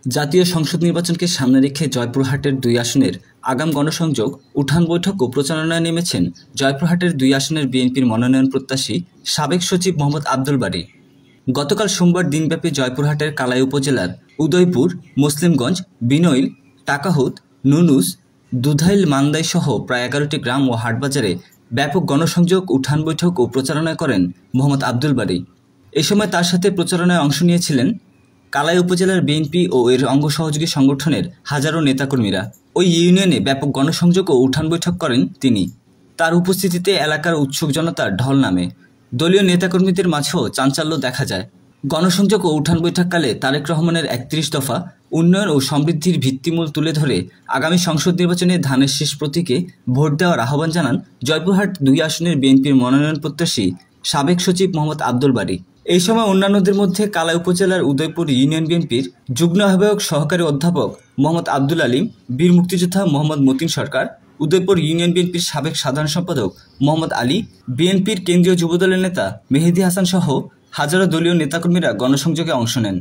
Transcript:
জাতীয় সংসদ নির্বাচনকে সামনে রেখে জয়পুরহাটের ২ আসনের আগাম গণসংযোগ, উঠান বৈঠক ও প্রচারণায় নেমেছেন জয়পুরহাটের ২ আসনের বিএনপির মনোনয়ন প্রত্যাশী সাবেক সচিব মোহাম্মদ আব্দুল বারী। গতকাল সোমবার দিনব্যাপী জয়পুরহাটের কালাই উপজেলার উদয়পুর, মুসলিমগঞ্জ, বিনইল, টাকাহুত, নুনুস, দুধাইল, মান্দাই সহ প্রায় ১১টি গ্রাম ও হাটবাজারে ব্যাপক গণসংযোগ, উঠান বৈঠক ও প্রচারণা করেন মোহাম্মদ আব্দুল বারী। এ সময় তার সাথে প্রচারণায় অংশ নিয়েছিলেন কালাই উপজেলার বিএনপি ও এর অঙ্গ সহযোগী সংগঠনের হাজারো নেতাকর্মীরা। ওই ইউনিয়নে ব্যাপক গণসংযোগ ও উঠান বৈঠক করেন তিনি। তার উপস্থিতিতে এলাকার উৎসুক জনতার ঢল নামে। দলীয় নেতাকর্মীদের মাঝেও চাঞ্চল্য দেখা যায়। গণসংযোগ ও উঠান বৈঠককালে তারেক রহমানের ৩১ দফা উন্নয়ন ও সমৃদ্ধির ভিত্তিমূল তুলে ধরে আগামী সংসদ নির্বাচনে ধানের শীষ প্রতীকে ভোট দেওয়ার আহ্বান জানান জয়পুরহাট ২ আসনের বিএনপির মনোনয়ন প্রত্যাশী সাবেক সচিব মোহাম্মদ আব্দুল বারী। এই সময় অন্যান্যদের মধ্যে কালাই উপজেলার উদয়পুর ইউনিয়ন বিএনপির যুগ্ম আহ্বায়ক সহকারী অধ্যাপক মোহাম্মদ আব্দুল আলিম, বীর মুক্তিযোদ্ধা মোহাম্মদ মতিন সরকার, উদয়পুর ইউনিয়ন বিএনপির সাবেক সাধারণ সম্পাদক মোহাম্মদ আলী, বিএনপির কেন্দ্রীয় যুবদলের নেতা মেহেদী হাসান সহ হাজারো দলীয় নেতাকর্মীরা গণসংযোগে অংশ নেন।